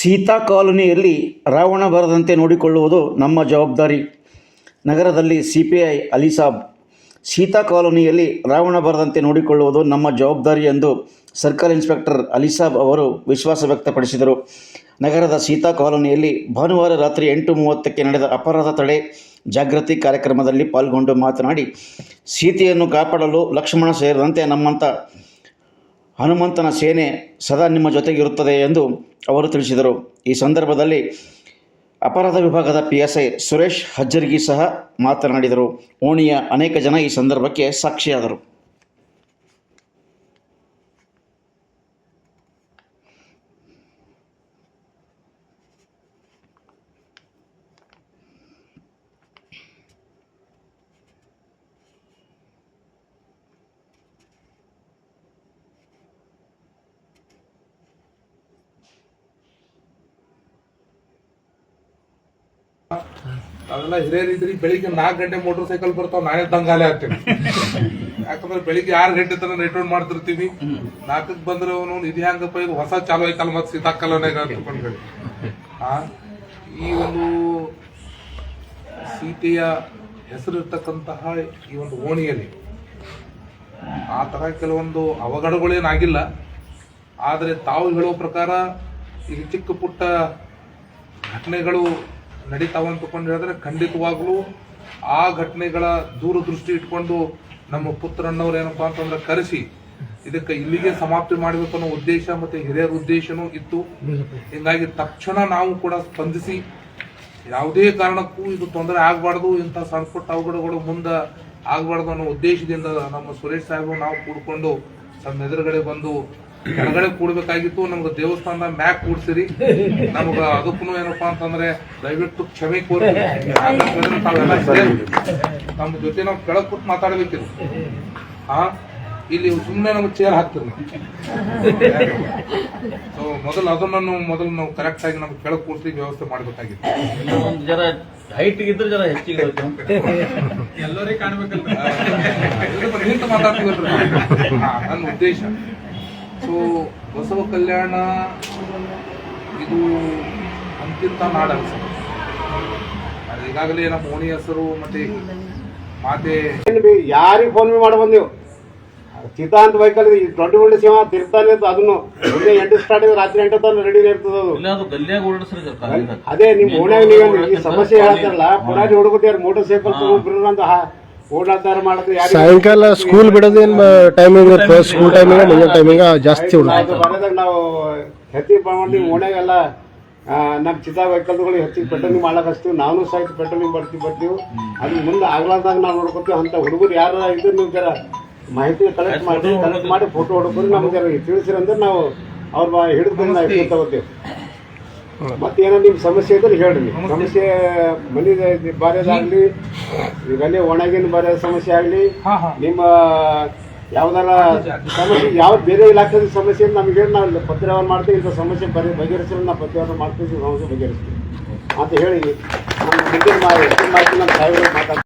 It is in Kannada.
ಸೀತಾ ಕಾಲೋನಿಯಲ್ಲಿ ರಾವಣ ಬರದಂತೆ ನೋಡಿಕೊಳ್ಳುವುದು ನಮ್ಮ ಜವಾಬ್ದಾರಿ. ನಗರದಲ್ಲಿ ಸಿಪಿಐ ಅಲಿಸಾಬ್. ಸೀತಾ ಕಾಲೋನಿಯಲ್ಲಿ ರಾವಣ ಬರದಂತೆ ನೋಡಿಕೊಳ್ಳುವುದು ನಮ್ಮ ಜವಾಬ್ದಾರಿ ಎಂದು ಸರ್ಕಲ್ ಇನ್ಸ್ಪೆಕ್ಟರ್ ಅಲಿಸಾಬ್ ಅವರು ವಿಶ್ವಾಸ ವ್ಯಕ್ತಪಡಿಸಿದರು. ನಗರದ ಸೀತಾ ಕಾಲೋನಿಯಲ್ಲಿ ಭಾನುವಾರ ರಾತ್ರಿ 8:30ಕ್ಕೆ ನಡೆದ ಅಪರಾಧ ತಡೆ ಜಾಗೃತಿ ಕಾರ್ಯಕ್ರಮದಲ್ಲಿ ಪಾಲ್ಗೊಂಡು ಮಾತನಾಡಿ, ಸೀತೆಯನ್ನು ಕಾಪಾಡಲು ಲಕ್ಷ್ಮಣ ಸೇರಿದಂತೆ ನಮ್ಮಂಥ ಹನುಮಂತನ ಸೇನೆ ಸದಾ ನಿಮ್ಮ ಜೊತೆಗಿರುತ್ತದೆ ಎಂದು ಅವರು ತಿಳಿಸಿದರು. ಈ ಸಂದರ್ಭದಲ್ಲಿ ಅಪರಾಧ ವಿಭಾಗದ PSI ಸುರೇಶ್ ಹಜ್ಜರ್ಗಿ ಸಹ ಮಾತನಾಡಿದರು. ಓಣಿಯ ಅನೇಕ ಜನ ಈ ಸಂದರ್ಭಕ್ಕೆ ಸಾಕ್ಷಿಯಾದರು. ಅದೆಲ್ಲ ಹಿರಿಯರಿದ್ರಿ ಬೆಳಿಗ್ಗೆ 4 ಗಂಟೆ ಮೋಟರ್ ಸೈಕಲ್ ಬರ್ತಾವ, ನಾನೇ ದಂಗಾಲೆ ಆಗ್ತೀನಿ. ಯಾಕಂದ್ರೆ ಬೆಳಿಗ್ಗೆ 6 ಗಂಟೆ ತನಕ ನೆಟ್ವರ್ಕ್ ಮಾಡ್ತಿರ್ತೀವಿ. 4ಕ್ಕೆ ಬಂದ್ರೆ ಅವನು ಇದು ಹೆಂಗಪ್ಪ, ಇದು ಹೊಸ ಚಾಲು ಆಯ್ತಲ್ಲ ಮತ್ತೆ ಸೀತಾ ಕಾಲೋನಿಯಾಗ ಅಂದ್ಕೊಂಡ್ರಿ. ಈ ಒಂದು ಸೀತೆಯ ಹೆಸರಿರ್ತಕ್ಕಂತಹ ಈ ಒಂದು ಓಣಿಯಲ್ಲಿ ಆ ತರ ಕೆಲವೊಂದು ಅವಘಡಗಳೇನಾಗಿಲ್ಲ. ಆದರೆ ತಾವು ಹೇಳೋ ಪ್ರಕಾರ ಈಗ ಚಿಕ್ಕ ಪುಟ್ಟ ಘಟನೆಗಳು ನಡೀತಾವ ಅಂತಕೊಂಡು ಹೇಳಿದ್ರೆ ಖಂಡಿತವಾಗ್ಲೂ ಆ ಘಟನೆಗಳ ದೂರದೃಷ್ಟಿ ಇಟ್ಕೊಂಡು ನಮ್ಮ ಪುತ್ರಣ್ಣವ್ರು ಏನಪ್ಪಾ ಅಂತಂದ್ರೆ ಕರೆಸಿ ಇದಕ್ಕೆ ಇಲ್ಲಿಗೆ ಸಮಾಪ್ತಿ ಮಾಡಬೇಕು ಅನ್ನೋ ಉದ್ದೇಶ ಮತ್ತೆ ಹಿರಿಯರ ಉದ್ದೇಶನೂ ಇತ್ತು. ಹೀಗಾಗಿ ತಕ್ಷಣ ನಾವು ಕೂಡ ಸ್ಪಂದಿಸಿ ಯಾವುದೇ ಕಾರಣಕ್ಕೂ ಇದು ತೊಂದರೆ ಆಗಬಾರ್ದು, ಇಂಥ ಸಣ್ಣ ಪುಟ್ಟ ಅವಘಡಗಳು ಮುಂದೆ ಆಗಬಾರ್ದು ಅನ್ನೋ ಉದ್ದೇಶದಿಂದ ನಮ್ಮ ಸುರೇಶ್ ಸಾಹೇಬರು ನಾವು ಕೂಡ್ಕೊಂಡು ನಮ್ಮ ಎದುರುಗಡೆ ಬಂದು ಕೆಳಗಡೆ ಕೂಡ್ಬೇಕಾಗಿತ್ತು. ನಮ್ಗೆ ದೇವಸ್ಥಾನದ ಮ್ಯಾಕ್ ಕೂಡ್ಸಿರಿ. ನಮ್ಗ ಅದಕ್ಕೂ ಏನಪ್ಪಾ ಅಂತಂದ್ರೆ ದಯವಿಟ್ಟು ಕ್ಷಮೆ ಕೋರಿ ತಾವೆಲ್ಲ ನಮ್ಮ ಜೊತೆ ನಾವು ಕೆಳಗ್ ಕೂತ್ ಮಾತಾಡ್ಬೇಕಿತ್ತು. ಇಲ್ಲಿ ಸುಮ್ಮನೆ ನಮ್ಗೆ ಚೇರ್ ಹಾಕ್ತಿರಿ. ಸೊ ಮೊದಲು ಅದನ್ನು ನಾವು ಕರೆಕ್ಟ್ ಆಗಿ ನಮ್ಗೆ ಕೆಳಗ್ ಕೂರ್ಸಿ ವ್ಯವಸ್ಥೆ ಮಾಡ್ಬೇಕಾಗಿತ್ತು. ಎಲ್ಲರಿಗೆ ಕಾಣ್ಬೇಕಂತ ನಿಂತ ಮಾತಾಡ್ತೀವಲ್ರಿ ನನ್ನ ಉದ್ದೇಶ. ಸೊ ಬಸವ ಕಲ್ಯಾಣ ಇದು ಅಂತಿಂತ ನಾಡ ಅನ್ಸುತ್ತೆ. ಈಗಾಗಲೇ ನಮ್ಮ ಓಣಿ ಹೆಸರು ಮತ್ತೆ ಮಾತೆ ಯಾರಿಗೆ ಫೋನ್ ಮಾಡಿ ಬಂದೆವು. ಸೀತಾ ಅಂತ ಬೈಕಲ್ಲಿ 24 ಸೇವಾ ತಿರ್ತಾನೆ ಅದನ್ನು ಮುಂದೆ 8 ಸ್ಟಾರ್ಟ್ ಇದೆ, ರಾತ್ರಿ 8 ತನಕ ರೆಡಿ ಇರ್ತದೆ ಅದು. ಅದೇ ನಿಮ್ ಓಣ್ಯಾಗ ನೀವು ಈ ಸಮಸ್ಯೆ ಹೇಳ್ತಾರಲ್ಲ, ಪುರಾಣಿ ಹುಡುಗರು ಮೋಟರ್ ಸೈಕಲ್ ತಗೊಂಡ್ಬಿಡ್ರ ಅಂತ ಓಡಾಡ್ತಾರ ಮಾಡಿದ್ರೆ ಸಾಯಂಕಾಲ ಸ್ಕೂಲ್ ಬಿಡೋದೇನ್ ಟೈಮಿಂಗ್ ಇರುತ್ತೆ, ಸ್ಕೂಲ್ ಟೈಮಿಂಗ್ ಮುಂಜಾನೆ ಟೈಮಿಂಗ್ ಜಾಸ್ತಿ ಬರೋದಾಗ ನಾವು ಹೆಚ್ಚಿಗೆ ಮಾಡಿ ಓಣ್ಯಾಗೆಲ್ಲ ನಮ್ಮ ಚಿತಾ ವೆಹಿಕಲ್ಗಳು ಹೆಚ್ಚಿಗೆ ಪೆಟ್ರೋಲಿಂಗ್ ಮಾಡಕ್ ಹಚ್ತೀವಿ. ನಾವು ಸಹಿತ ಪೆಟ್ರೋಲಿಂಗ್ ಬರ್ತೀವಿ. ಅದು ಮುಂದೆ ಆಗ್ಲಾರ್ದಾಗ ನಾವು ನೋಡ್ಕೊತೀವಿ. ಅಂತ ಹುಡುಗರು ಯಾರು ಇದ್ರು ನೀವು ಜರ ಮಾಹಿತಿ ಕಲೆಕ್ಟ್ ಮಾಡಿ ಫೋಟೋ ಹೊಡ್ಕೊಂಡು ನಮ್ಗೆ ಜರ ತಿಳಿಸಿರಿ ಅಂದ್ರೆ ನಾವು ಅವ್ರ ಹಿಡಿದು ನಾವು ತಗೋತೀವಿ. ಮತ್ತೇನೋ ನಿಮ್ ಸಮಸ್ಯೆ ಇದ್ರೆ ಹೇಳ್ರಿ. ಸಮಸ್ಯೆ ಮನೆ ಬಾರ್ಯದಾಗ್ಲಿ, ಈಗಲ್ಲೇ ಒಣಗಿನ ಬಾರ್ಯ ಸಮಸ್ಯೆ ಆಗ್ಲಿ, ನಿಮ್ಮ ಯಾವ್ದಾರ ಸಮಸ್ಯೆ ಯಾವ್ದು ಬೇರೆ ಇಲಾಖೆದ ಸಮಸ್ಯೆ ನಮ್ಗೆ ಹೇಳಿ ನಾವು ಪತ್ರವ್ಯವಹಾರ ಮಾಡ್ತೀವಿ. ಇಂಥ ಸಮಸ್ಯೆ ಬಗೆಹರಿಸಲು ನಾವು ಪತ್ರವ್ಯವಹಾರ ಮಾಡ್ತೀವಿ, ಸಮಸ್ಯೆ ಬಗೆಹರಿಸ್ತೀವಿ ಅಂತ ಹೇಳಿ ನಮ್ಮ ಮಾಹಿತಿ ನಮ್ಮ ಸಾಹೇಬರು ಮಾತಾಡ್ತೀವಿ.